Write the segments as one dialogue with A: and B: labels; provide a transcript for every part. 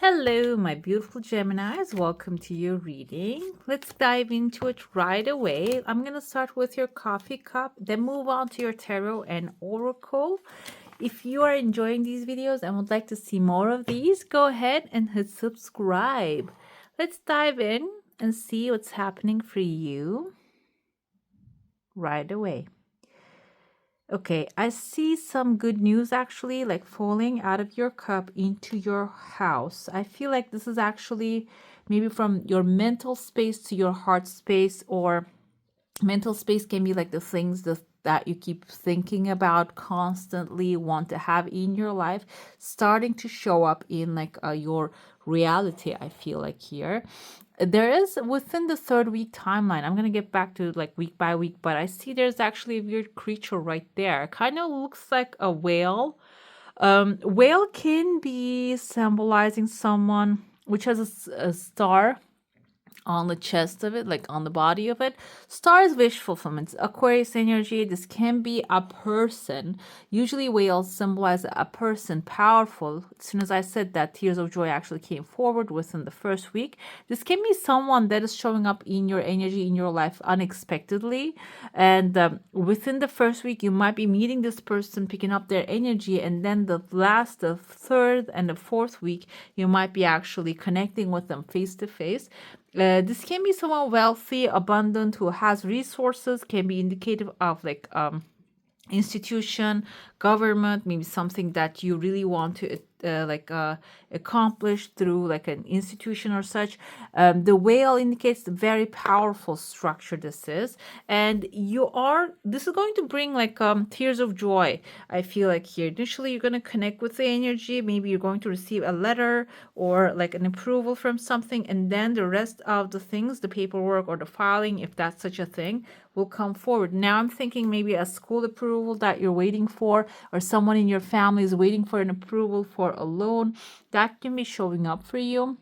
A: Hello, my beautiful Geminis. Welcome to your reading. Let's dive into it right away. I'm going to start with your coffee cup, then move on to your tarot and oracle. If you are enjoying these videos and would like to see more of these, go ahead and hit subscribe. Let's dive in and see what's happening for you right away. Okay, I see some good news actually like falling out of your cup into your house. I feel like this is actually maybe from your mental space to your heart space, or mental space can be like the things that you keep thinking about constantly, want to have in your life, starting to show up in like your reality. I feel like here there is within the third week timeline. I'm gonna get back to like week by week, but I see there's actually a weird creature right there. Kind of looks like a whale. Whale can be symbolizing someone which has a star on the chest of it, like on the body of it. Stars wish fulfillment. Aquarius energy. This can be a person. Usually whales symbolize a person, powerful. As soon as I said that, tears of joy actually came forward within the first week. This can be someone that is showing up in your energy, in your life unexpectedly. And within the first week, you might be meeting this person, picking up their energy. And then the third and the fourth week, you might be actually connecting with them face to face. This can be someone wealthy, abundant, who has resources, can be indicative of like institution, government, maybe something that you really want to accomplish through like an institution or such. The whale indicates the very powerful structure this is, and this is going to bring like tears of joy. I feel like here initially you're going to connect with the energy, maybe you're going to receive a letter or like an approval from something, and then the rest of the things, the paperwork or the filing, if that's such a thing, will come forward. Now I'm thinking maybe a school approval that you're waiting for, or someone in your family is waiting for an approval for a loan. That can be showing up for you.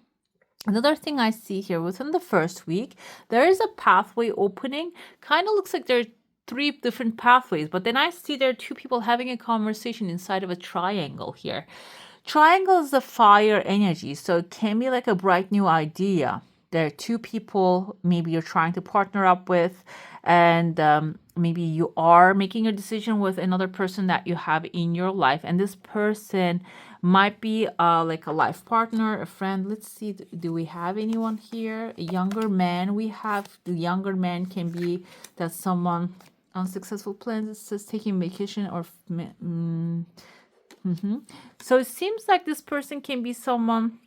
A: Another thing I see here within the first week, there is a pathway opening. Kind of looks like there are three different pathways, but then I see there are two people having a conversation inside of a triangle here. Triangle is the fire energy, so it can be like a bright new idea. There are two people maybe you're trying to partner up with, and maybe you are making a decision with another person that you have in your life, and this person might be like a life partner, a friend. Let's see, do we have anyone here? A younger man. We have the younger man can be that someone unsuccessful plans. It says taking vacation or so it seems like this person can be someone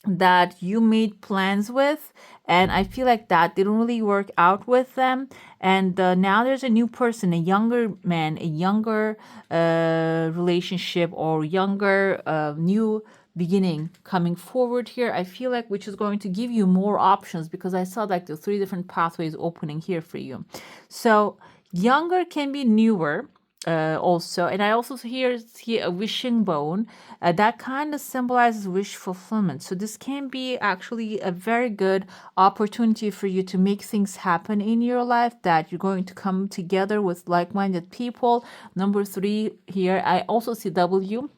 A: that you made plans with, and I feel like that didn't really work out with them, and now there's a new person, a younger man, a younger relationship, or younger new beginning coming forward here. I feel like which is going to give you more options, because I saw like the three different pathways opening here for you. So younger can be newer also, and I also see a wishing bone that kind of symbolizes wish fulfillment. So this can be actually a very good opportunity for you to make things happen in your life, that you're going to come together with like-minded people. Number 3 here, I also see W.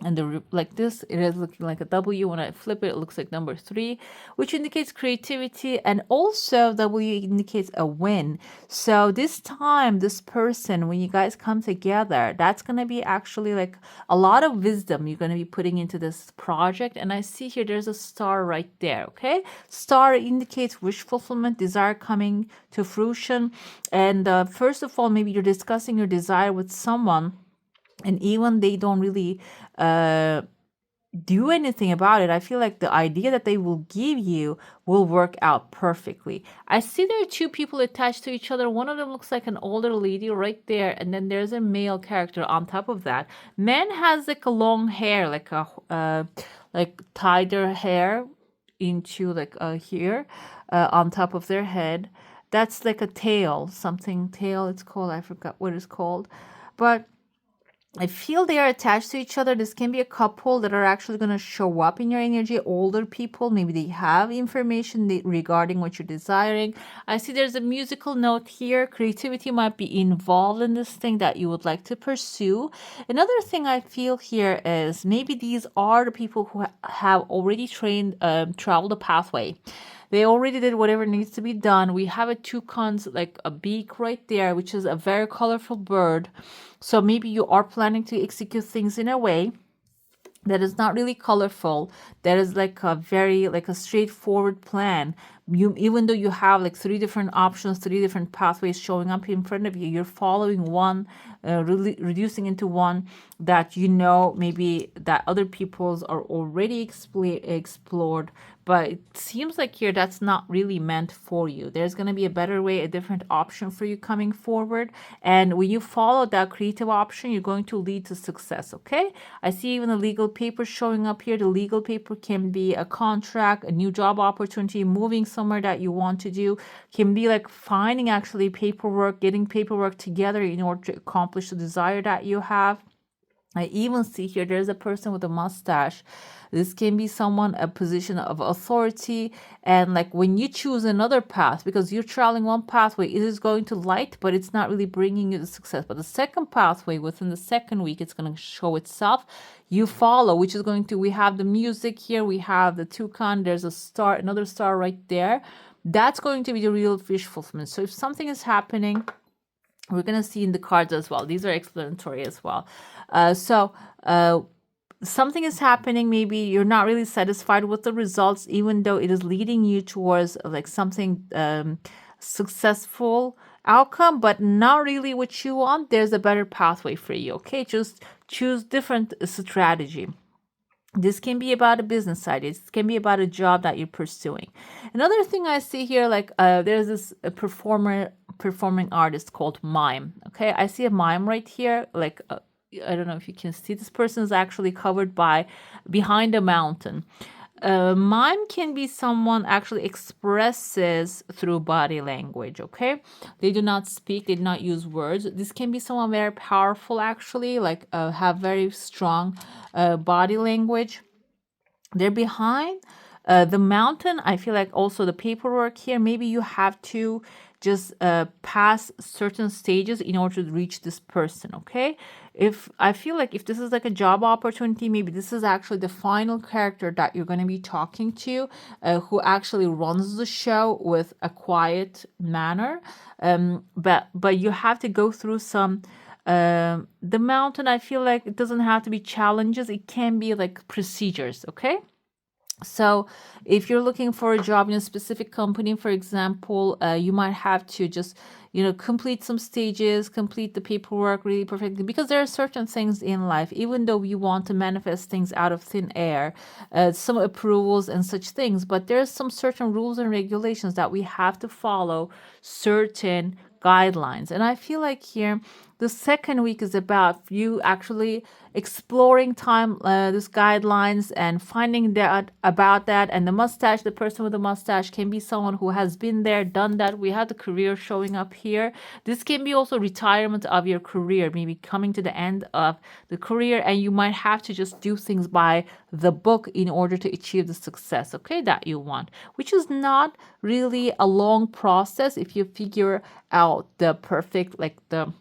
A: And like this, it is looking like a W. When I flip it, it looks like number 3, which indicates creativity, and also W indicates a win. So this time, this person, when you guys come together, that's going to be actually like a lot of wisdom you're going to be putting into this project. And I see here there's a star right there. Okay, star indicates wish fulfillment, desire coming to fruition. And first of all, maybe you're discussing your desire with someone, and even they don't really do anything about it, I feel like the idea that they will give you will work out perfectly. I see there are two people attached to each other. One of them looks like an older lady right there, and then there's a male character on top of that. Man has like a long hair, like a like tied their hair into like here on top of their head. That's like a tail, something tail it's called. I forgot what it's called, but I feel they are attached to each other. This can be a couple that are actually going to show up in your energy. Older people, maybe they have information regarding what you're desiring. I see there's a musical note here. Creativity might be involved in this thing that you would like to pursue. Another thing I feel here is maybe these are the people who have already traveled the pathway. They already did whatever needs to be done. We have a toucan's, like a beak right there, which is a very colorful bird. So maybe you are planning to execute things in a way that is not really colorful, that is like a very like a straightforward plan. You, even though you have like three different options, three different pathways showing up in front of you, you're following one, really reducing into one that you know maybe that other people's are already explored, but it seems like here that's not really meant for you. There's going to be a better way, a different option for you coming forward, and when you follow that creative option, you're going to lead to success. Okay, I see even the legal paper showing up here. The legal paper can be a contract, a new job opportunity, moving somewhere that you want to do, can be like finding actually paperwork, getting paperwork together in order to accomplish the desire that you have. I even see here there's a person with a mustache. This can be someone, a position of authority. And like when you choose another path, because you're traveling one pathway, it is going to light, but it's not really bringing you the success. But the second pathway, within the second week, it's going to show itself. You follow, which is going to, we have the music here, we have the toucan, there's a star, another star right there. That's going to be the real wish fulfillment. So if something is happening, we're going to see in the cards as well. These are explanatory as well. Something is happening. Maybe you're not really satisfied with the results, even though it is leading you towards like something successful outcome, but not really what you want. There's a better pathway for you. Okay, just choose different strategy. This can be about a business idea. This can be about a job that you're pursuing. Another thing I see here, like there's this performing artist called Mime. Okay, I see a mime right here. Like I don't know if you can see. This person is actually covered by behind a mountain. Mime can be someone actually expresses through body language. Okay, they do not speak, they do not use words. This can be someone very powerful, actually, like have very strong body language. They're behind the mountain. I feel like also the paperwork here, maybe you have to just pass certain stages in order to reach this person. Okay, if I feel like if this is like a job opportunity, maybe this is actually the final character that you're going to be talking to, who actually runs the show with a quiet manner. But you have to go through some the mountain. I feel like it doesn't have to be challenges, it can be like procedures. Okay, so if you're looking for a job in a specific company, for example, you might have to just, complete some stages, complete the paperwork really perfectly, because there are certain things in life, even though we want to manifest things out of thin air, some approvals and such things, but there's some certain rules and regulations that we have to follow, certain guidelines. And I feel like here, the second week is about you actually exploring this guidelines and finding that about that. And the mustache, the person with the mustache can be someone who has been there, done that. We have the career showing up here. This can be also retirement of your career, maybe coming to the end of the career, and you might have to just do things by the book in order to achieve the success, okay, that you want, which is not really a long process if you figure out the perfect, like the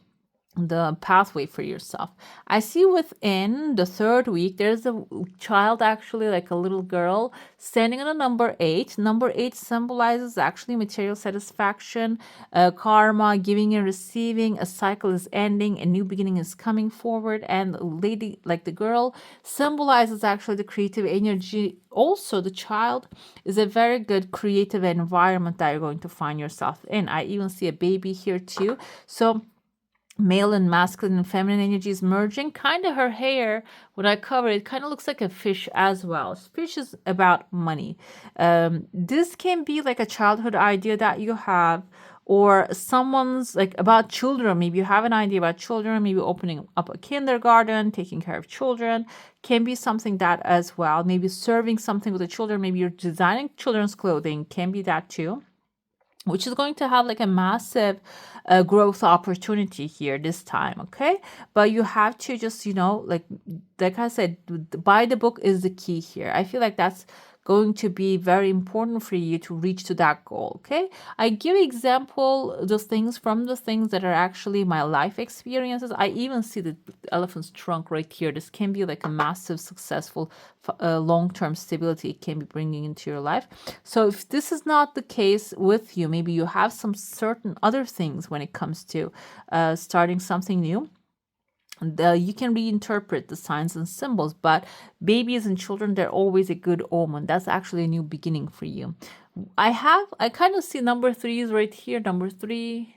A: pathway for yourself. I see within the third week, there's a child, actually like a little girl, standing on a number 8. Number 8 symbolizes actually material satisfaction, karma, giving and receiving. A cycle is ending, a new beginning is coming forward. And lady, like the girl, symbolizes actually the creative energy. Also, the child is a very good creative environment that you're going to find yourself in. I even see a baby here too. So male and masculine and feminine energies merging. Kind of her hair, when I cover it, kind of looks like a fish as well. Fish is about money. This can be like a childhood idea that you have, or someone's like about children. Maybe you have an idea about children, maybe opening up a kindergarten, taking care of children. Can be something that as well. Maybe serving something with the children. Maybe you're designing children's clothing. Can be that too. which is going to have like a massive growth opportunity here this time. Okay, but you have to just, like I said, buy the book is the key here. I feel like that's going to be very important for you to reach to that goal. Okay, I give example the things from the things that are actually my life experiences. I even see the elephant's trunk right here. This can be like a massive successful long-term stability it can be bringing into your life. So if this is not the case with you, maybe you have some certain other things when it comes to starting something new. You can reinterpret the signs and symbols, but babies and children, they're always a good omen. That's actually a new beginning for you. I kind of see number threes right here, number three,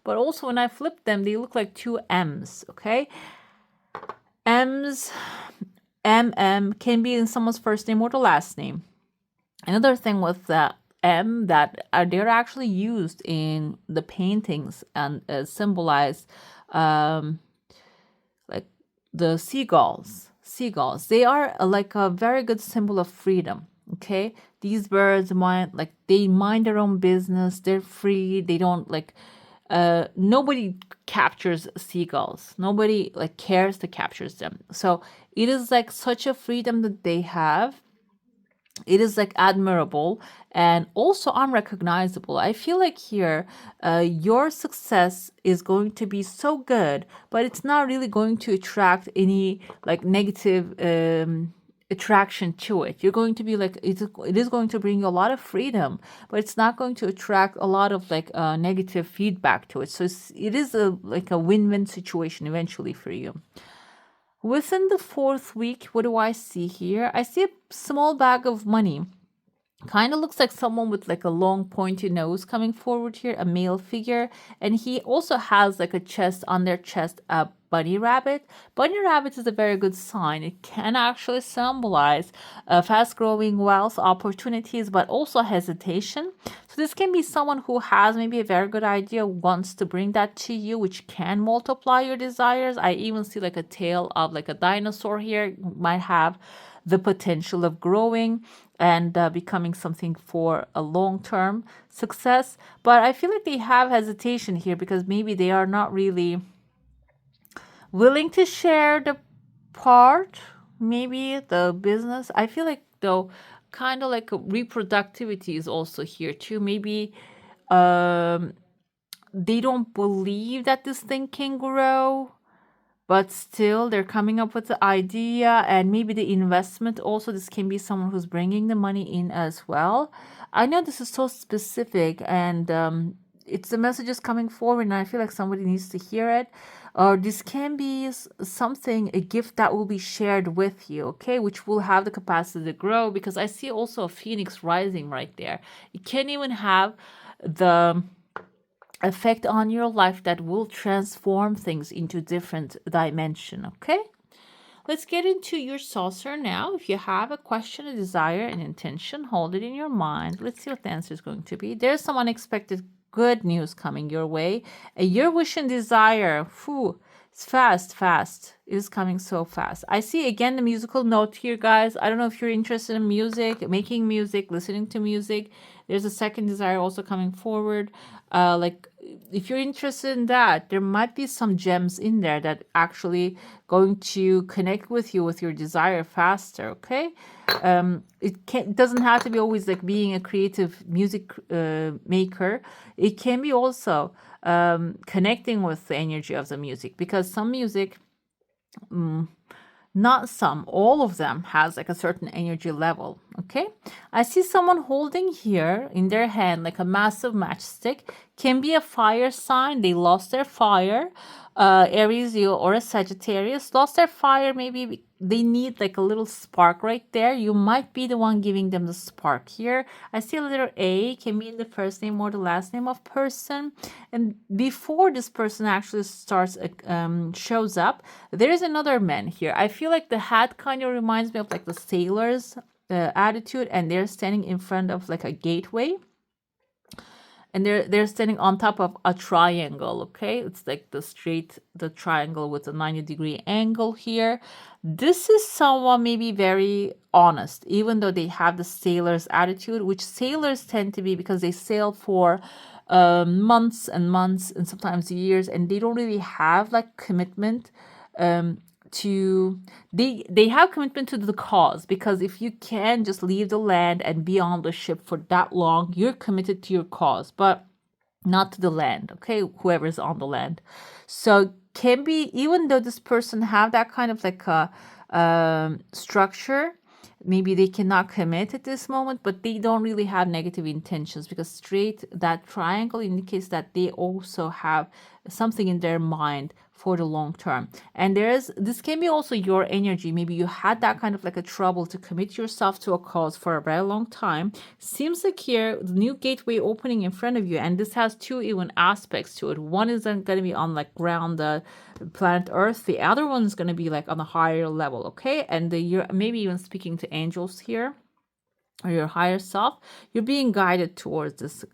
A: but also when I flip them, they look like two M's, okay? M's, can be in someone's first name or the last name. Another thing with the M that they're actually used in the paintings and symbolize like the seagulls. They are like a very good symbol of freedom. Okay, these birds they mind their own business. They're free. They don't nobody captures seagulls. Nobody cares to capture them. So it is like such a freedom that they have. It is like admirable and also unrecognizable. I feel like here your success is going to be so good, but it's not really going to attract any negative attraction to it. You're going to be it is going to bring you a lot of freedom, but it's not going to attract a lot of negative feedback to it. So it is a win-win situation eventually for you. Within the 4th week, what do I see here? I see a small bag of money. Kind of looks like someone with a long pointy nose coming forward here, a male figure. And he also has a chest on their chest, a bunny rabbit. Bunny rabbit is a very good sign. It can actually symbolize fast growing wealth opportunities, but also hesitation. So this can be someone who has maybe a very good idea, wants to bring that to you, which can multiply your desires. I even see a tail of a dinosaur here. Might have the potential of growing and becoming something for a long-term success. But I feel like they have hesitation here because maybe they are not really willing to share the part, maybe the business. I feel like though kind of reproductivity is also here too. Maybe they don't believe that this thing can grow, but still they're coming up with the idea and maybe the investment also. This can be someone who's bringing the money in as well. I know this is so specific and it's the messages coming forward and I feel like somebody needs to hear it. Or this can be something, a gift that will be shared with you, okay, which will have the capacity to grow, because I see also a phoenix rising right there. It can even have the effect on your life that will transform things into different dimension. Okay, let's get into your saucer now. If you have a question, a desire, an intention, hold it in your mind. Let's see what the answer is going to be. There's some unexpected good news coming your way. Your wish and desire, it's fast. It is coming so fast. I see again the musical note here, guys. I don't know if you're interested in music, making music, listening to music. There's a second desire also coming forward. If you're interested in that, there might be some gems in there that actually going to connect with you with your desire faster. Okay, it doesn't have to be always being a creative music maker. It can be also connecting with the energy of the music, because some music, not some, all of them has a certain energy level. Okay, I see someone holding here in their hand a massive matchstick. Can be a fire sign. They lost their fire. Aries, you, or a Sagittarius lost their fire. Maybe they need a little spark right there. You might be the one giving them the spark here. I see a letter A, can be in the first name or the last name of person. And before this person actually shows up, there's another man here. I feel like the hat kind of reminds me of the sailors attitude, and they're standing in front of a gateway. and they're standing on top of a triangle. Okay, it's like the triangle with a 90-degree angle here. This is someone maybe very honest, even though they have the sailor's attitude, which sailors tend to be because they sail for months and months and sometimes years, and they don't really have like commitment to they have commitment to the cause, because if you can just leave the land and be on the ship for that long, you're committed to your cause, but not to the land, okay, whoever's on the land. So can be, even though this person have that kind of like a structure, maybe they cannot commit at this moment, but they don't really have negative intentions, because straight, that triangle indicates that they also have something in their mind for the long term. And this can be also your energy. Maybe you had that kind of like a trouble to commit yourself to a cause for a very long time. Seems like here the new gateway opening in front of you, and this has two even aspects to it. One is going to be on like ground, the planet Earth. The other one is going to be like on a higher level, okay? And you're maybe even speaking to angels here, or your higher self. You're being guided towards this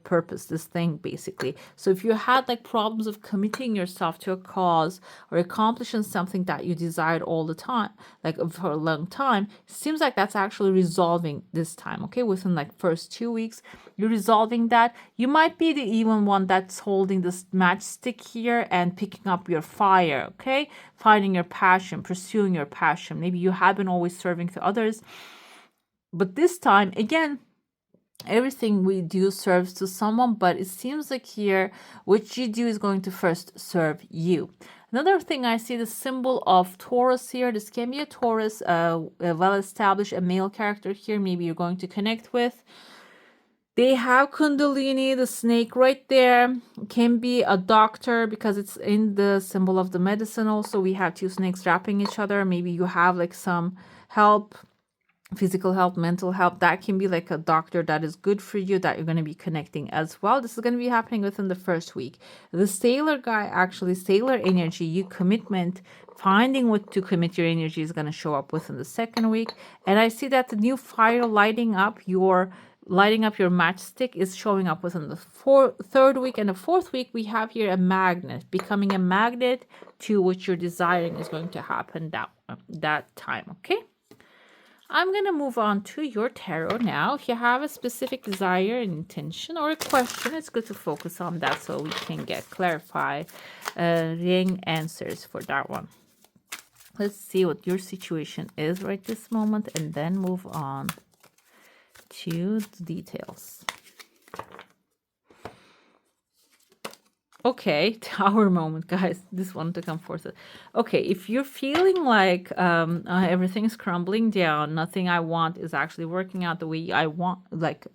A: purpose, this thing basically. So if you had like problems of committing yourself to a cause or accomplishing something that you desired all the time, like for a long time, seems like that's actually resolving this time, okay? Within like first 2 weeks, you're resolving that. You might be the even one that's holding this matchstick here and picking up your fire, okay? Finding your passion, pursuing your passion. Maybe you have been always serving to others, but this time, again, everything we do serves to someone, but it seems like here, what you do is going to first serve you. Another thing I see, the symbol of Taurus here. This can be a Taurus, a well-established, a male character here. Maybe you're going to connect with. They have Kundalini, the snake right there. It can be a doctor because it's in the symbol of the medicine also. We have two snakes wrapping each other. Maybe you have like some help, physical health, mental health. That can be like a doctor that is good for you, that you're going to be connecting as well. This is going to be happening within the first week. The sailor guy, actually, sailor energy, you commitment, finding what to commit your energy is going to show up within the second week. And I see that the new fire lighting up your matchstick is showing up within the third week. And the fourth week, we have here a magnet. Becoming a magnet to what you're desiring is going to happen that time, okay? I'm going to move on to your tarot now. If you have a specific desire, an intention, or a question, it's good to focus on that so we can get clarified answers for that one. Let's see what your situation is right this moment, and then move on to the details. Okay, tower moment, guys. This one to come forth. Okay, if you're feeling like everything's crumbling down, nothing I want is actually working out the way I want, like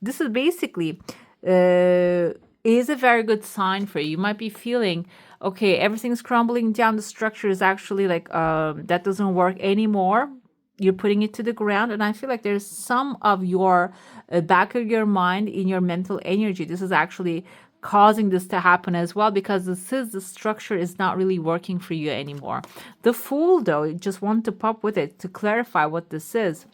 A: this is basically is a very good sign for you. You might be feeling, okay, everything's crumbling down. The structure is actually like that doesn't work anymore. You're putting it to the ground, and I feel like there's some of your back of your mind, in your mental energy, this is actually causing this to happen as well, because the structure is not really working for you anymore. The Fool, though, you just want to pop with it to clarify what this is.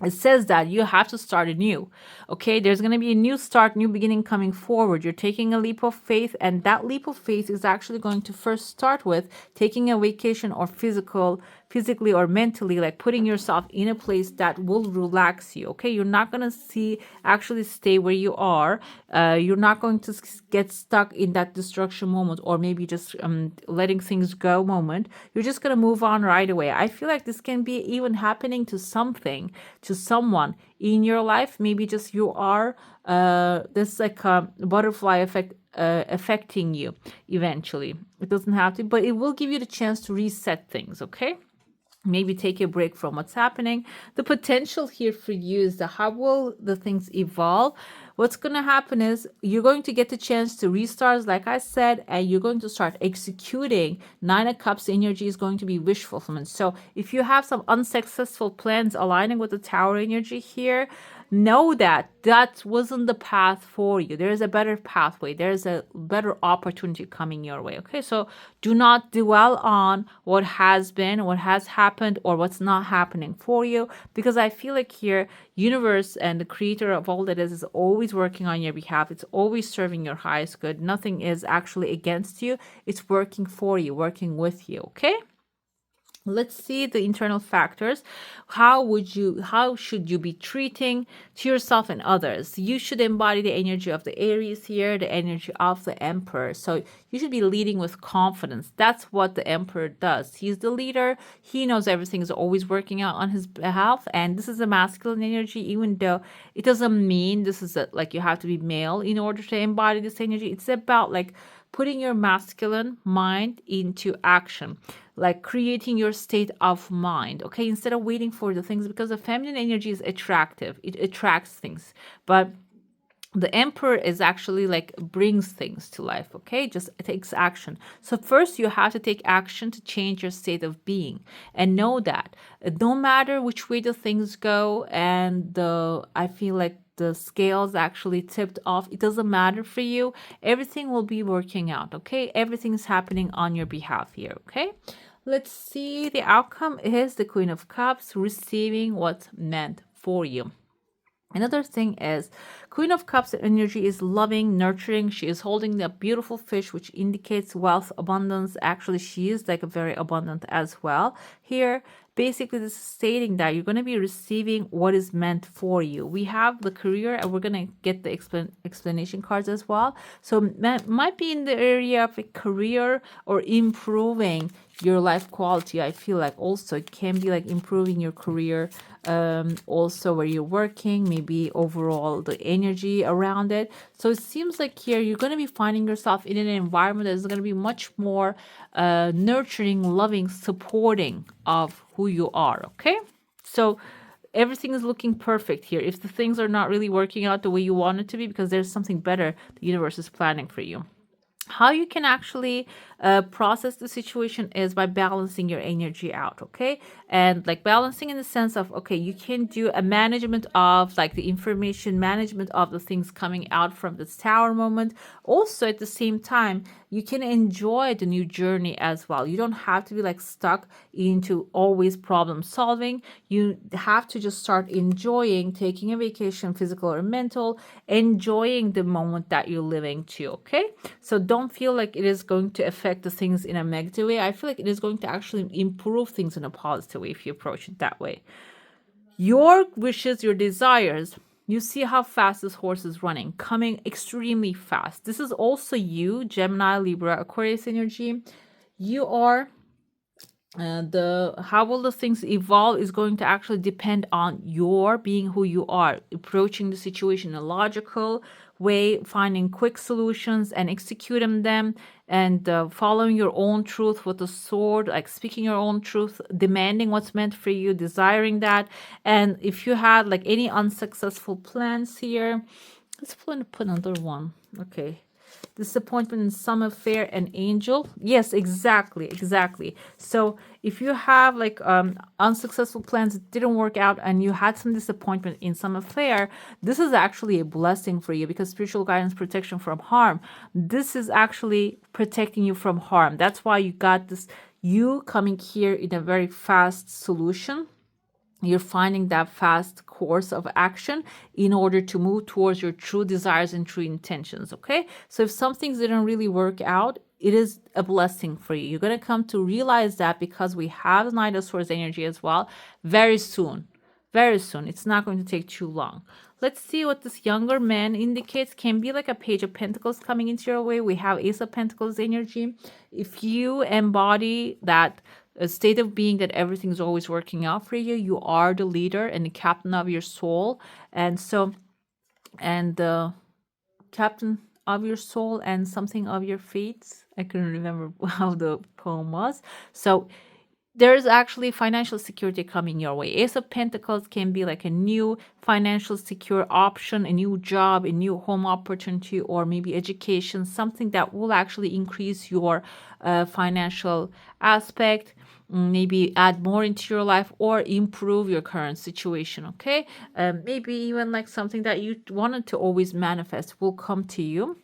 A: It says that you have to start anew. Okay, there's going to be a new start, new beginning coming forward. You're taking a leap of faith, and that leap of faith is actually going to first start with taking a vacation, or physically or mentally, like putting yourself in a place that will relax you. Okay, you're not going to actually stay where you are. You're not going to get stuck in that destruction moment, or maybe just letting things go moment. You're just going to move on right away. I feel like this can be even happening to someone in your life. Maybe just you are this like a butterfly effect affecting you eventually. It doesn't have to, but it will give you the chance to reset things, okay? Maybe take a break from what's happening. The potential here for you is how will the things evolve? What's going to happen is you're going to get the chance to restart, like I said, and you're going to start executing. Nine of Cups energy is going to be wish fulfillment. So if you have some unsuccessful plans aligning with the Tower energy here, know that wasn't the path for you. There is a better pathway. There's a better opportunity coming your way. Okay, so do not dwell on what has been, what has happened, or what's not happening for you, because I feel like here, universe and the creator of all that is always always working on your behalf. It's always serving your highest good. Nothing is actually against you. It's working for you, working with you, okay? Let's see the internal factors. How should you be treating to yourself and others? You should embody the energy of the Aries here, the energy of the Emperor. So you should be leading with confidence. That's what the Emperor does. He's the leader. He knows everything is always working out on his behalf. And this is a masculine energy, even though it doesn't mean this is like you have to be male in order to embody this energy. It's about like putting your masculine mind into action, like creating your state of mind, okay, instead of waiting for the things, because the feminine energy is attractive, it attracts things, but the Emperor is actually like brings things to life, okay, just takes action. So first you have to take action to change your state of being, and know that no matter which way the things go, and I feel like the scales actually tipped off, it doesn't matter for you. Everything will be working out, okay? Everything's happening on your behalf here, okay? Let's see. The outcome is the Queen of Cups, receiving what's meant for you. Another thing is Queen of Cups energy is loving, nurturing. She is holding a beautiful fish, which indicates wealth, abundance. Actually, she is like very abundant as well. Here, basically, this is stating that you're going to be receiving what is meant for you. We have the career, and we're going to get the explanation cards as well. So might be in the area of a career or improving your life quality. I feel like also it can be like improving your career, also where you're working, maybe overall the energy around it. So it seems like here you're going to be finding yourself in an environment that is going to be much more nurturing, loving, supporting of who you are, okay? So everything is looking perfect here. If the things are not really working out the way you want it to be, because there's something better the universe is planning for you. How you can actually process the situation is by balancing your energy out, okay? And like balancing in the sense of, okay, you can do a management of like the information management of the things coming out from this tower moment. Also at the same time, you can enjoy the new journey as well. You don't have to be like stuck into always problem solving. You have to just start enjoying taking a vacation, physical or mental, enjoying the moment that you're living too, okay? So don't feel like it is going to affect the things in a negative way. I feel like it is going to actually improve things in a positive way if you approach it that way. Your wishes, your desires, you see how fast this horse is running, coming extremely fast. This is also you, Gemini, Libra, Aquarius energy. You are how will the things evolve is going to actually depend on your being who you are, approaching the situation in a logical way, finding quick solutions and executing them, and following your own truth with the sword, like speaking your own truth, demanding what's meant for you, desiring that. And if you had like any unsuccessful plans here, let's put another one. Okay. Disappointment in some affair and angel. Yes, exactly. So if you have like unsuccessful plans that didn't work out and you had some disappointment in some affair, this is actually a blessing for you, because spiritual guidance, protection from harm, this is actually protecting you from harm. That's why you got this, you coming here in a very fast solution. You're finding that fast course of action in order to move towards your true desires and true intentions, okay? So if some things didn't really work out, it is a blessing for you. You're going to come to realize that, because we have the Knight of Swords energy as well very soon. Very soon. It's not going to take too long. Let's see what this younger man indicates. Can be like a Page of Pentacles coming into your way. We have Ace of Pentacles energy. If you embody that a state of being that everything's always working out for you, you are the leader and the captain of your soul. And so, and the captain of your soul and something of your fates. I couldn't remember how the poem was. So there's actually financial security coming your way. Ace of Pentacles can be like a new financial secure option, a new job, a new home opportunity, or maybe education, something that will actually increase your financial aspect, maybe add more into your life or improve your current situation, okay? Maybe even like something that you wanted to always manifest will come to you.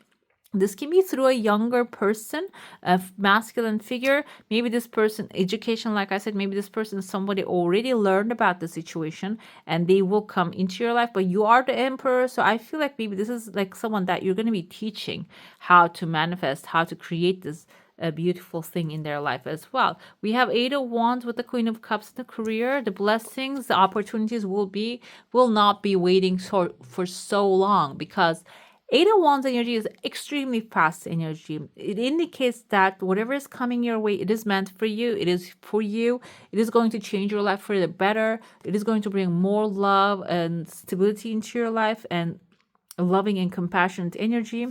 A: This can be through a younger person, a masculine figure. Maybe this person, education, like I said, maybe this person is somebody already learned about the situation and they will come into your life, but you are the emperor. So I feel like maybe this is like someone that you're going to be teaching how to manifest, how to create this a beautiful thing in their life as well. We have Eight of Wands with the Queen of Cups in the career. The blessings, the opportunities will not be waiting for so long, because Eight of Wands energy is extremely fast energy. It indicates that whatever is coming your way, it is meant for you. It is for you. It is going to change your life for the better. It is going to bring more love and stability into your life, and loving and compassionate energy.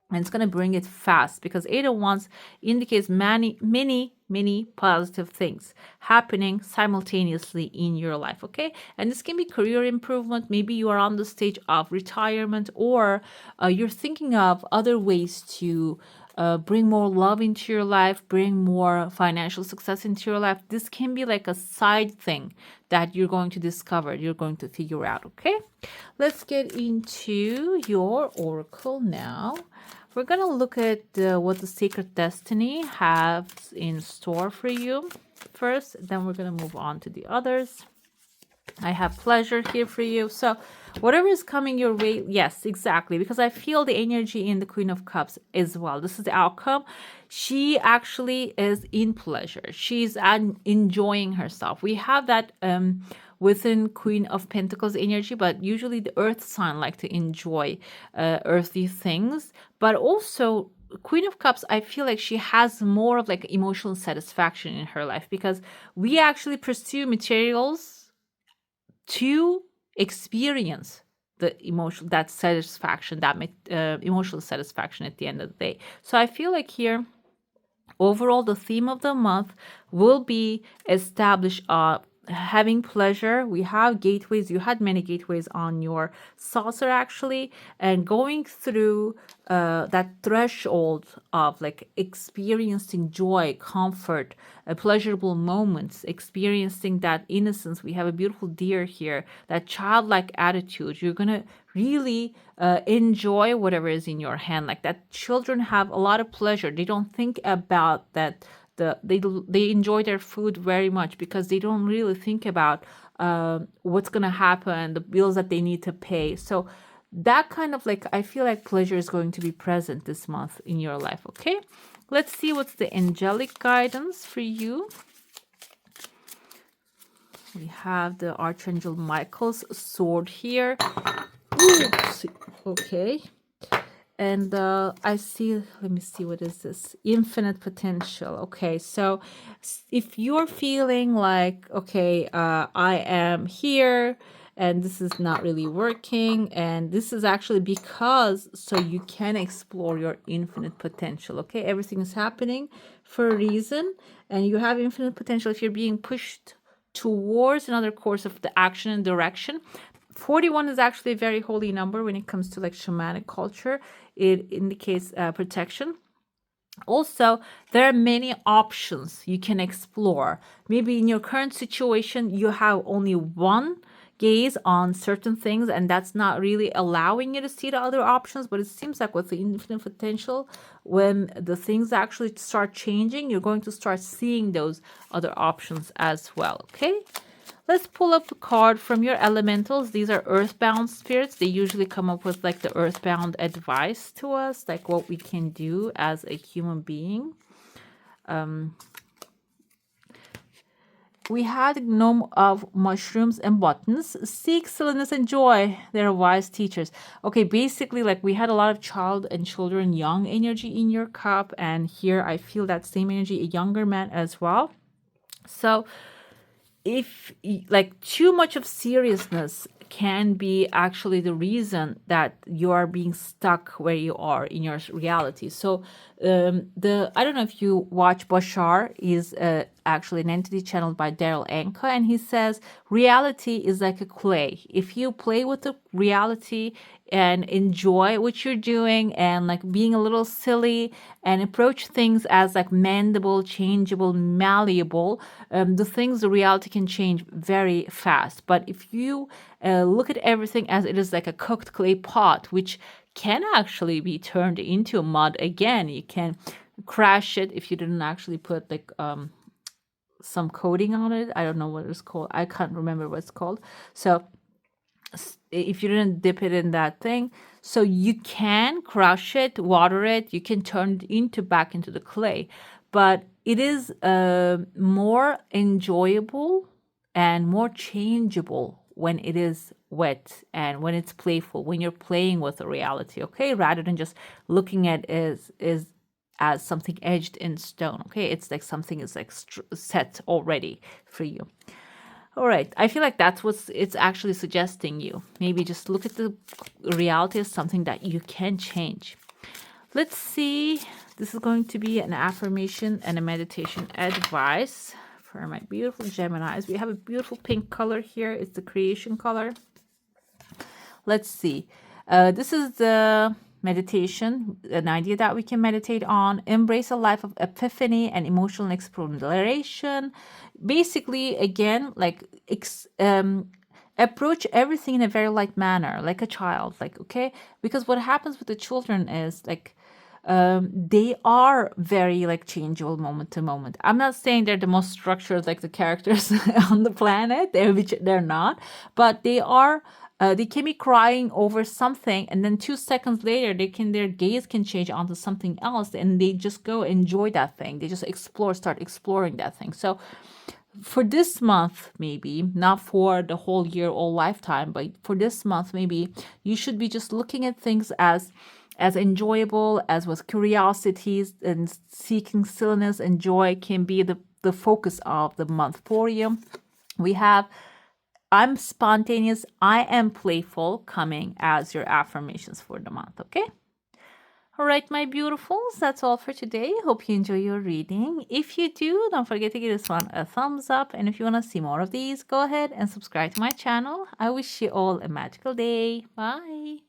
A: And it's going to bring it fast, because Eight of Wands indicates many positive things happening simultaneously in your life. Okay, and this can be career improvement. Maybe you are on the stage of retirement, or you're thinking of other ways to bring more love into your life, bring more financial success into your life. This can be like a side thing that you're going to discover, you're going to figure out. Okay, let's get into your oracle now. We're going to look at what the Sacred Destiny has in store for you first. Then we're going to move on to the others. I have pleasure here for you. So whatever is coming your way, yes, exactly. Because I feel the energy in the Queen of Cups as well. This is the outcome. She actually is in pleasure. She's enjoying herself. We have that within Queen of Pentacles energy, but usually the earth sign like to enjoy earthly things. But also Queen of Cups, I feel like she has more of like emotional satisfaction in her life, because we actually pursue materials to experience the emotional, that satisfaction, that emotional satisfaction at the end of the day. So I feel like here, overall, the theme of the month will be establish having pleasure. We have gateways. You had many gateways on your saucer actually, and going through that threshold of like experiencing joy, comfort, pleasurable moments, experiencing that innocence. We have a beautiful deer here, that childlike attitude. You're gonna really enjoy whatever is in your hand. Like that, children have a lot of pleasure. They don't think about that. They enjoy their food very much, because they don't really think about what's gonna happen, the bills that they need to pay. So that kind of like, I feel like pleasure is going to be present this month in your life. Okay, let's see what's the angelic guidance for you. We have the Archangel Michael's sword here. Oops. Okay. And I see, let me see, what is this? Infinite potential. Okay, so if you're feeling like, okay, I am here and this is not really working, and this is actually because so you can explore your infinite potential. Okay, everything is happening for a reason, and you have infinite potential if you're being pushed towards another course of the action and direction. 41 is actually a very holy number when it comes to like shamanic culture. It indicates protection. Also, there are many options you can explore. Maybe in your current situation, you have only one gaze on certain things, and that's not really allowing you to see the other options. But it seems like with the infinite potential, when the things actually start changing, you're going to start seeing those other options as well. Okay, let's pull up a card from your elementals. These are earthbound spirits. They usually come up with like the earthbound advice to us, like what we can do as a human being. We had gnome of mushrooms and buttons. Seek silliness and joy. They're wise teachers. Okay, basically, like we had a lot of child and children, young energy in your cup. And here I feel that same energy, a younger man as well. So if like too much of seriousness can be actually the reason that you are being stuck where you are in your reality. So I don't know if you watch Bashar, is actually an entity channeled by Daryl Anka, and he says reality is like a clay. If you play with the reality and enjoy what you're doing and like being a little silly and approach things as like mendable, changeable, malleable, the reality can change very fast. But if you Look at everything as it is like a cooked clay pot, which can actually be turned into mud again. You can crash it if you didn't actually put like some coating on it. I don't know what it's called. I can't remember what it's called. So if you didn't dip it in that thing, so you can crush it, water it, you can turn it into back into the clay, but it is more enjoyable and more changeable when it is wet and when it's playful, when you're playing with the reality, okay, rather than just looking at it as something edged in stone, okay, it's like something is like set already for you. All right, I feel like that's what it's actually suggesting you. Maybe just look at the reality as something that you can change. Let's see. This is going to be an affirmation and a meditation advice for my beautiful Geminis. We have a beautiful pink color here. It's the creation color. Let's see. This is the meditation, an idea that we can meditate on. Embrace a life of epiphany and emotional exploration. Basically, again, like approach everything in a very light manner, like a child, like, okay? Because what happens with the children is like, they are very like changeable moment to moment. I'm not saying they're the most structured like the characters on the planet, they're not, but they are. They can be crying over something, and then 2 seconds later, their gaze can change onto something else, and they just go enjoy that thing. They just start exploring that thing. So, for this month, maybe not for the whole year or lifetime, but for this month, maybe you should be just looking at things as enjoyable as with curiosities, and seeking stillness and joy can be the focus of the month for you. We have I'm spontaneous, I am playful coming as your affirmations for the month, okay? All right, my beautifuls, that's all for today. Hope you enjoy your reading. If you do, don't forget to give this one a thumbs up. And if you want to see more of these, go ahead and subscribe to my channel. I wish you all a magical day. Bye.